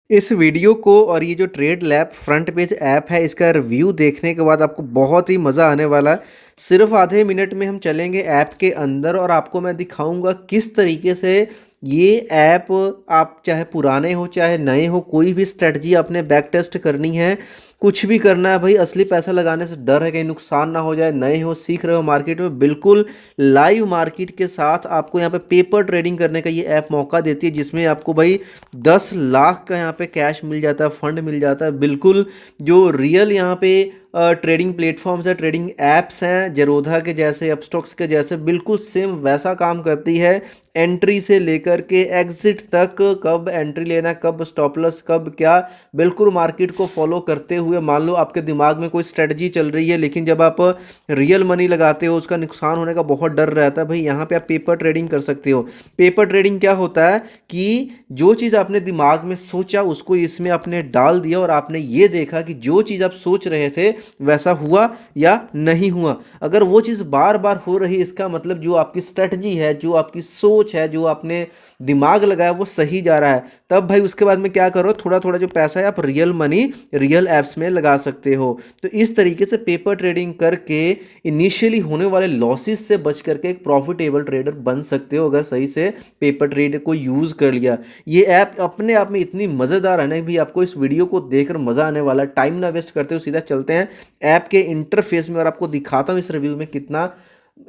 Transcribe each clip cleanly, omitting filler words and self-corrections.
इस वीडियो को और ये जो trade lab front page app है इसका रिव्यू देखने के बाद आपको बहुत ही मज़ा आने वाला है। सिर्फ आधे मिनट में हम चलेंगे ऐप के अंदर और आपको मैं दिखाऊंगा किस तरीके से ये ऐप, आप चाहे पुराने हो चाहे नए हो, कोई भी स्ट्रेटजी आपने बैक टेस्ट करनी है, कुछ भी करना है भाई, असली पैसा लगाने से डर है कहीं नुकसान ना हो जाए, नए हो सीख रहे हो मार्केट में, बिल्कुल लाइव मार्केट के साथ आपको यहाँ पे पेपर ट्रेडिंग करने का ये ऐप मौका देती है, जिसमें आपको भाई 10 लाख का यहाँ पे कैश मिल जाता है, फंड मिल जाता है। बिल्कुल जो रियल यहाँ पे ट्रेडिंग प्लेटफॉर्म्स है, ट्रेडिंग ऐप्स हैं, जेरोधा के जैसे, अपस्टॉक्स के जैसे, बिल्कुल सेम वैसा काम करती है। एंट्री से लेकर के एग्जिट तक, कब एंट्री लेना, कब स्टॉप लॉस, कब क्या, बिल्कुल मार्केट को फॉलो करते हुए। मान लो आपके दिमाग में कोई स्ट्रेटजी चल रही है, लेकिन जब आप रियल मनी लगाते हो उसका नुकसान होने का बहुत डर रहता है, भाई यहाँ पे आप पेपर ट्रेडिंग कर सकते हो। पेपर ट्रेडिंग क्या होता है कि जो चीज़ आपने दिमाग में सोचा उसको इसमें आपने डाल दिया और आपने ये देखा कि जो चीज़ आप सोच रहे थे वैसा हुआ या नहीं हुआ। अगर वो चीज़ बार बार हो रही, इसका मतलब जो आपकी स्ट्रेटजी है, जो आपकी सोच है, जो आपने दिमाग लगाया वो सही जा रहा है। तब भाई उसके बाद में क्या करो, थोड़ा थोड़ा जो पैसा है आप रियल मनी, रियल एप्स में लगा सकते हो। तो इस तरीके से पेपर ट्रेडिंग करके इनिशियली होने वाले लॉसेस से बच करके एक प्रॉफिटेबल ट्रेडर बन सकते हो, अगर सही से पेपर ट्रेड को यूज़ कर लिया। ये ऐप अपने आप में इतनी मज़ेदार है ना, भी आपको इस वीडियो को देखकर मज़ा आने वाला है। टाइम ना वेस्ट करते हो, सीधा चलते हैं ऐप के इंटरफेस में और आपको दिखाता हूँ इस रिव्यू में कितना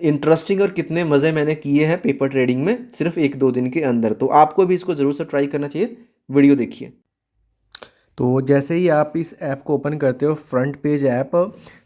इंटरेस्टिंग और कितने मज़े मैंने किए हैं पेपर ट्रेडिंग में सिर्फ 1-2 दिन के अंदर। तो आपको भी इसको ज़रूर से ट्राई करना चाहिए। वीडियो देखिए। तो जैसे ही आप इस ऐप को ओपन करते हो, फ्रंट पेज ऐप,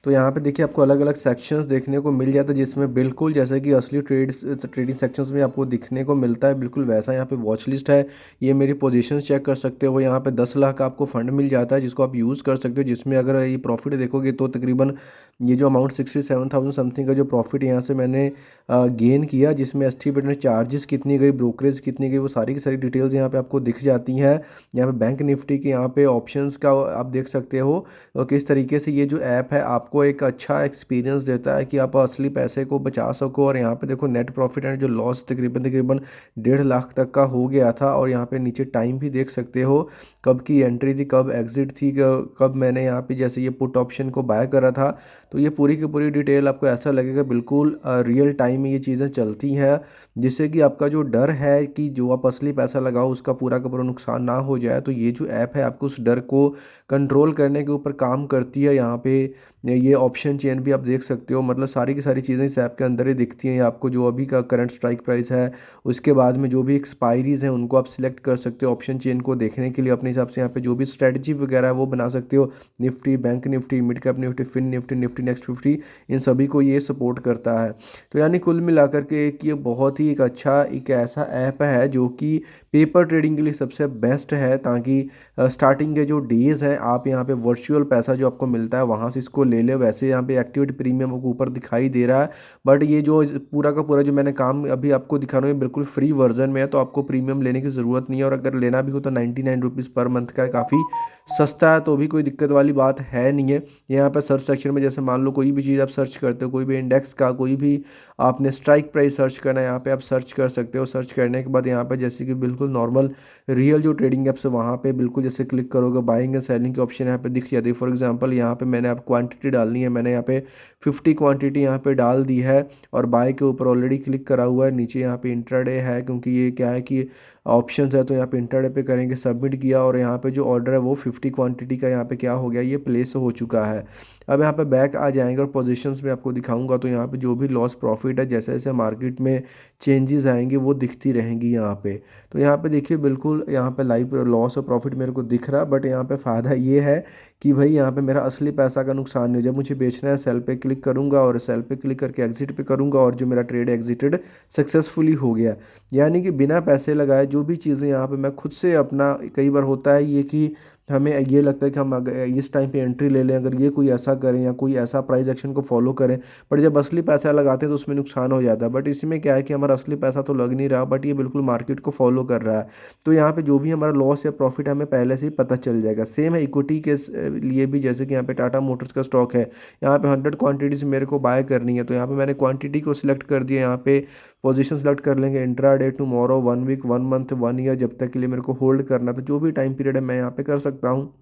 तो यहाँ पे देखिए आपको अलग अलग सेक्शंस देखने को मिल जाता है, जिसमें बिल्कुल जैसे कि असली ट्रेडिंग सेक्शंस में आपको दिखने को मिलता है, बिल्कुल वैसा यहाँ पे वॉच लिस्ट है। ये मेरी पोजीशंस चेक कर सकते हो। यहाँ पे 10 लाख का आपको फंड मिल जाता है जिसको आप यूज़ कर सकते हो, जिसमें अगर ये प्रॉफिट देखोगे तो तकरीबन ये जो अमाउंट 67,000 समथिंग का जो प्रॉफिट यहाँ से मैंने गेन किया, जिसमें एस्टिमेटेड चार्जेस कितनी गई, ब्रोकरेज कितनी गई, वो सारी की सारी डिटेल्स यहाँ पे आपको दिख जाती हैं। यहाँ पे बैंक निफ्टी के यहाँ पे ऑप्शंस का आप देख सकते हो और किस तरीके से ये जो ऐप है आपको एक अच्छा एक्सपीरियंस देता है कि आप असली पैसे को बचा सको। और यहाँ पे देखो नेट प्रॉफिट एंड जो लॉस तकरीबन तकरीबन 1.5 लाख तक का हो गया था। और यहाँ पे नीचे टाइम भी देख सकते हो, कब की एंट्री थी, कब एग्जिट थी, कब मैंने यहाँ पे जैसे ये पुट ऑप्शन को बाय करा था। तो ये पूरी की पूरी डिटेल आपको ऐसा लगेगा बिल्कुल रियल टाइम में ये चीज़ें चलती हैं, जिससे कि आपका जो डर है कि जो आप असली पैसा लगाओ उसका पूरा का पूरा नुकसान ना हो जाए। तो ये जो ऐप है आपको उस डर को कंट्रोल करने के ऊपर काम करती है। यहाँ पे ये ऑप्शन चेन भी आप देख सकते हो, मतलब सारी की सारी चीज़ें इस ऐप के अंदर ही दिखती हैं आपको। जो अभी का करंट स्ट्राइक प्राइस है, उसके बाद में जो भी एक्सपायरीज़ हैं उनको आप सिलेक्ट कर सकते हो ऑप्शन चेन को देखने के लिए अपने हिसाब से। यहाँ पे जो भी स्ट्रेटजी वगैरह है वो बना सकते हो। Nifty, bank Nifty, mid cap Nifty, fin Nifty, Nifty next 50, इन सभी को ये सपोर्ट करता है। तो यानी कुल मिलाकर के एक ये बहुत ही एक अच्छा एक ऐसा ऐप है जो कि पेपर ट्रेडिंग के लिए सबसे बेस्ट है, ताकि स्टार्टिंग के जो डेज़ हैं आप यहाँ पे वर्चुअल पैसा जो आपको मिलता है वहाँ से इसको ले ले। वैसे यहाँ पे एक्टिविटी प्रीमियम आपको ऊपर दिखाई दे रहा है, बट ये जो पूरा का पूरा जो मैंने काम अभी आपको दिखा रहा हूँ ये बिल्कुल फ्री वर्जन में है, तो आपको प्रीमियम लेने की ज़रूरत नहीं है। और अगर लेना भी हो तो 99 रुपीज़ पर मंथ का है, काफ़ी सस्ता है, तो भी कोई दिक्कत वाली बात है नहीं है। यहाँ पर सर्च सेक्शन में जैसे मान लो कोई भी चीज़ आप सर्च करते हो, कोई भी इंडेक्स का, कोई भी आपने स्ट्राइक प्राइस सर्च करना है, यहाँ पे आप सर्च कर सकते हो। सर्च करने के बाद यहाँ पे जैसे कि बिल्कुल नॉर्मल रियल जो ट्रेडिंग ऐप्स है वहाँ पे बिल्कुल जैसे क्लिक करोगे बाइंग एंड सेलिंग की ऑप्शन यहाँ पे दिख जाती है। फॉर एग्जांपल यहाँ पे मैंने आप क्वांटिटी डालनी है, मैंने यहाँ पे 50 क्वांटिटी यहाँ पे डाल दी है और बाय के ऊपर ऑलरेडी क्लिक करा हुआ है। नीचे यहाँ पे इंट्राडे है, क्योंकि ये क्या है कि ऑप्शंस है, तो यहाँ पे इंट्राडे पे करेंगे, सबमिट किया और यहाँ पे जो ऑर्डर है वो 50 क्वांटिटी का यहाँ पे क्या हो गया, ये प्लेस हो चुका है। अब यहाँ पे बैक आ जाएंगे और पोजीशंस में आपको दिखाऊंगा, तो यहाँ पे जो भी लॉस प्रॉफिट है जैसे जैसे मार्केट में चेंजेस आएंगे वो दिखती रहेंगी यहाँ पे। तो यहाँ पे देखिए बिल्कुल यहाँ पे लाइव लॉस और प्रॉफिट मेरे को दिख रहा है, बट यहाँ पे फ़ायदा ये है कि भाई यहाँ पे मेरा असली पैसा का नुकसान नहीं हो। जब मुझे बेचना है सेल पे क्लिक करूँगा और सेल पे क्लिक करके एग्जिट पे करूँगा और जो मेरा ट्रेड एग्जिटेड सक्सेसफुली हो गया। यानी कि बिना पैसे लगाए जो भी चीज़ें यहाँ पे मैं खुद से अपना, कई बार होता है ये कि हमें ये लगता है कि हम अगर इस टाइम पे एंट्री ले लें, अगर ये कोई ऐसा करें या कोई ऐसा प्राइस एक्शन को फॉलो करें, बट जब असली पैसा लगाते हैं तो उसमें नुकसान हो जाता है। बट इसमें क्या है कि हमारा असली पैसा तो लग नहीं रहा, बट ये बिल्कुल मार्केट को फॉलो कर रहा है। तो यहाँ पे जो भी हमारा लॉस या प्रॉफिट हमें पहले से ही पता चल जाएगा। सेम है इक्विटी के लिए भी, जैसे कि यहाँ पे टाटा मोटर्स का स्टॉक है, यहाँ पे 100 क्वांटिटीज मेरे को बाय करनी है, तो यहाँ पे मैंने क्वांटिटी को सिलेक्ट कर दिया। यहाँ पे पोजीशन सेलेक्ट कर लेंगे, intraday, tomorrow, 1 week, 1 month, 1 year, जब तक के लिए मेरे को होल्ड करना, तो जो भी टाइम पीरियड है मैं यहाँ पे कर सकता हूँ।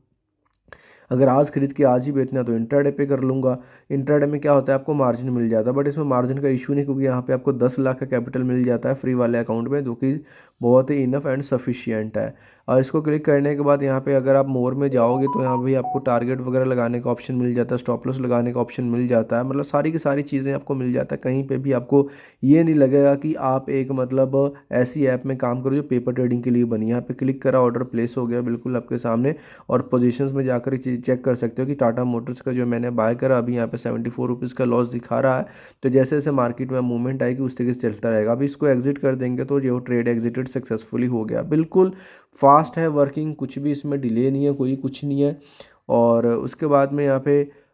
अगर आज खरीद के आज ही बेचना है तो इंट्राडे पे कर लूँगा। इंट्राडे में क्या होता है, आपको मार्जिन मिल जाता है, बट इसमें मार्जिन का इशू नहीं, क्योंकि यहाँ पे आपको 10 लाख का कैपिटल मिल जाता है फ्री वाले अकाउंट में, जो कि बहुत ही इनफ एंड सफिशियंट है। और इसको क्लिक करने के बाद यहाँ पे अगर आप मोर में जाओगे तो यहाँ भी आपको टारगेट वगैरह लगाने का ऑप्शन मिल जाता है, स्टॉप लॉस लगाने का ऑप्शन मिल जाता है, मतलब सारी की सारी चीज़ें आपको मिल जाता है। कहीं पे भी आपको ये नहीं लगेगा कि आप एक मतलब ऐसी ऐप में काम करो जो पेपर ट्रेडिंग के लिए बनी है। यहाँ पे क्लिक करा, ऑर्डर प्लेस हो गया बिल्कुल आपके सामने। और पोजीशंस में जाकर चीज चेक कर सकते हो कि टाटा मोटर्स का जो मैंने बाय करा, अभी यहाँ पे 74 रुपीज़ का लॉस दिखा रहा है। तो जैसे जैसे मार्केट में मूवमेंट आएगी उस तरीके से चलता रहेगा। अभी इसको एग्जिट कर देंगे तो जो ट्रेड एग्जिटेड सक्सेसफुली हो गया। बिल्कुल फास्ट है वर्किंग, कुछ भी इसमें डिले नहीं है, कोई कुछ नहीं है। और उसके बाद में यहाँ पे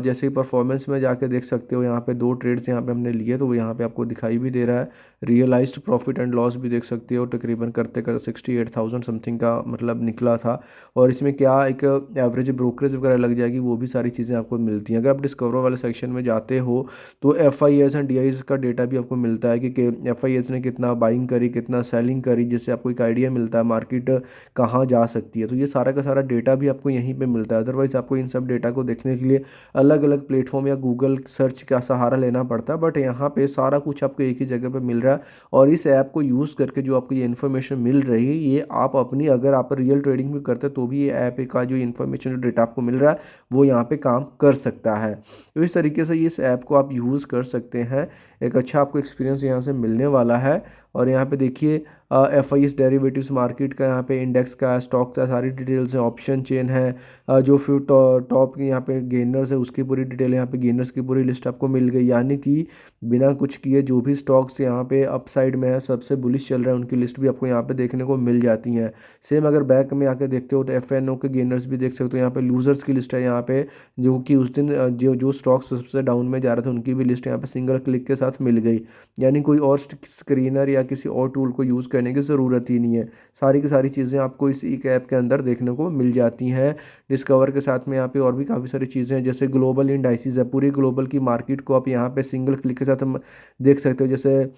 जैसे ही परफॉर्मेंस में जाके देख सकते हो, यहाँ पे 2 ट्रेड्स यहाँ पे हमने लिए तो वो यहाँ पे आपको दिखाई भी दे रहा है। रियलाइज्ड प्रॉफिट एंड लॉस भी देख सकते हो, तकरीबन करते करते 68,000 समथिंग का मतलब निकला था। और इसमें क्या एक एवरेज ब्रोकरेज वगैरह लग जाएगी, वो भी सारी चीज़ें आपको मिलती हैं। अगर आप डिस्कवर वाले सेक्शन में जाते हो तो F I S and D I S का डेटा भी आपको मिलता है कि एफ आई एस ने कितना बाइंग करी, कितना सेलिंग करी, जिससे आपको एक आइडिया मिलता है मार्केट कहाँ जा सकती है। तो ये सारा का सारा डेटा भी आपको यहीं पे मिलता है। अदरवाइज़ आपको इन सब डेटा को देखने के लिए अलग अलग प्लेटफॉर्म या गूगल सर्च का सहारा लेना पड़ता है, बट यहाँ पे सारा कुछ आपको एक ही जगह पे मिल रहा है। और इस ऐप को यूज़ करके जो आपको ये इन्फॉर्मेशन मिल रही है, ये आप अपनी, अगर आप रियल ट्रेडिंग भी करते हैं तो भी ये ऐप का जो इन्फॉर्मेशन, जो डेटा आपको मिल रहा है, वो यहाँ पे काम कर सकता है। तो इस तरीके से इस ऐप को आप यूज़ कर सकते हैं। एक अच्छा आपको एक्सपीरियंस यहाँ से मिलने वाला है। और यहाँ पे देखिए F I S derivatives market का, यहाँ पे इंडेक्स का, स्टॉक का सारी डिटेल्स हैं, ऑप्शन चेन है, जो फिर टॉप की यहाँ पे गेनर्स है उसकी पूरी डिटेल, यहाँ पे गेनर्स की पूरी लिस्ट आपको मिल गई। यानी कि बिना कुछ किए जो भी स्टॉक्स यहाँ पे अपसाइड में है, सबसे बुलिश चल रहा है, उनकी लिस्ट भी आपको यहाँ पे देखने को मिल जाती हैं। सेम अगर बैक में आके देखते हो तो एफ एन ओ के गेनर्स भी देख सकते हो। यहाँ पे लूजर्स की लिस्ट है यहाँ पे, जो कि उस दिन जो जो स्टॉक्स सबसे डाउन में जा रहे थे उनकी भी लिस्ट यहाँ पे सिंगल क्लिक के साथ मिल गई। यानी कोई और स्क्रीनर या किसी और टूल को यूज़ करने की ज़रूरत ही नहीं है, सारी की सारी चीज़ें आपको इस एक ऐप के अंदर देखने को मिल जाती हैं। डिस्कवर के साथ में यहाँ पे और भी काफ़ी सारी चीज़ें हैं, जैसे ग्लोबल इंडाइसिस है, पूरी ग्लोबल की मार्केट को आप यहाँ पे सिंगल क्लिक के साथ हम देख सकते हो। जैसे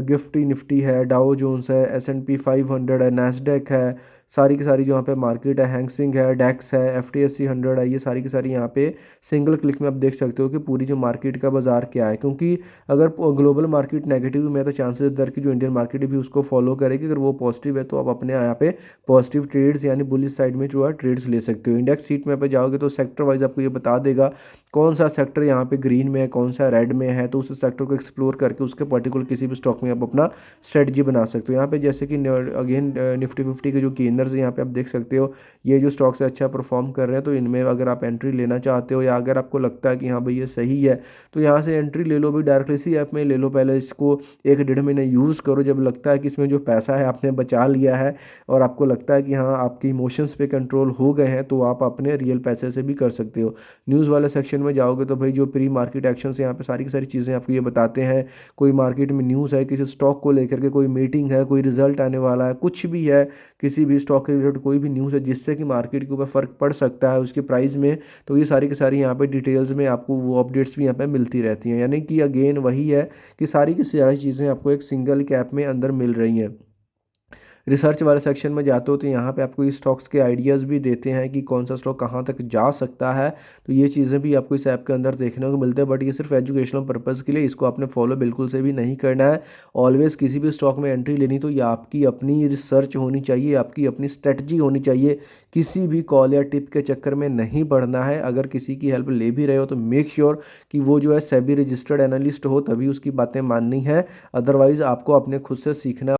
गिफ्टी निफ्टी है, डाउ जोन्स है, एस एंड पी 500 है, नैस्डैक है, सारी की सारी जो यहाँ पे मार्केट है, हैंगसिंग है, डैक्स है, एफ टी एस सी 100 है, ये सारी की सारी यहाँ पे सिंगल क्लिक में आप देख सकते हो कि पूरी जो मार्केट का बाजार क्या है। क्योंकि अगर ग्लोबल मार्केट नेगेटिव में है तो चांसेस दर की जो इंडियन मार्केट है भी उसको फॉलो करेगी, अगर वो पॉजिटिव है तो आप अपने यहाँ पे पॉजिटिव ट्रेड्स यानी बुलिश साइड में जो है ट्रेड्स ले सकते हो। इंडेक्स सीट में पे जाओगे तो सेक्टर वाइज आपको ये बता देगा कौन सा सेक्टर यहाँ पे ग्रीन में है, कौन सा रेड में है, तो उस सेक्टर को एक्सप्लोर करके उसके पर्टिकुलर किसी भी स्टॉक में आप अपना स्ट्रेटजी बना सकते हो। यहाँ पे जैसे कि अगेन निफ्टी 50 के जो गेनर्स यहाँ पे आप देख सकते हो, ये जो स्टॉक्स अच्छा परफॉर्म कर रहे हैं, तो इनमें अगर आप एंट्री लेना चाहते हो या अगर आपको लगता है कि हाँ भाई ये सही है, तो यहाँ से एंट्री ले लो भी, डायरेक्टली इसी ऐप में ले लो। पहले इसको 1 डेढ़ महीने यूज़ करो, जब लगता है कि इसमें जो पैसा है आपने बचा लिया है और आपको लगता है कि हाँ आपके इमोशंस पे कंट्रोल हो गए हैं, तो आप अपने रियल पैसे से भी कर सकते हो। न्यूज़ वाले सेक्शन में जाओगे तो भाई जो प्री मार्केट एक्शन से यहाँ पे सारी की सारी चीज़ें आपको ये बताते हैं। कोई मार्केट में न्यूज़ है किसी स्टॉक को लेकर के, कोई मीटिंग है, कोई रिजल्ट आने वाला है, कुछ भी है, किसी भी स्टॉक के रिलेटेड कोई भी न्यूज़ है जिससे कि मार्केट के ऊपर फ़र्क पड़ सकता है उसकी प्राइस में, तो ये सारी की सारी यहाँ पे डिटेल्स में आपको वो अपडेट्स भी यहाँ पे मिलती रहती हैं। यानी कि अगेन वही है कि सारी की सारी चीज़ें आपको एक सिंगल कैप में अंदर मिल रही हैं। रिसर्च वाले सेक्शन में जाते हो तो यहाँ पे आपको इस स्टॉक्स के आइडियाज़ भी देते हैं कि कौन सा स्टॉक कहाँ तक जा सकता है, तो ये चीज़ें भी आपको इस ऐप के अंदर देखने को मिलते हैं। बट ये सिर्फ एजुकेशनल पर्पज़ के लिए, इसको आपने फॉलो बिल्कुल से भी नहीं करना है। ऑलवेज़ किसी भी स्टॉक में एंट्री लेनी तो ये आपकी अपनी रिसर्च होनी चाहिए, आपकी अपनी स्ट्रेटजी होनी चाहिए, किसी भी कॉल या टिप के चक्कर में नहीं पड़ना है। अगर किसी की हेल्प ले भी रहे हो तो मेक श्योर कि वो जो है सेबी रजिस्टर्ड एनालिस्ट हो, तभी उसकी बातें माननी है। अदरवाइज़ आपको अपने खुद से सीखना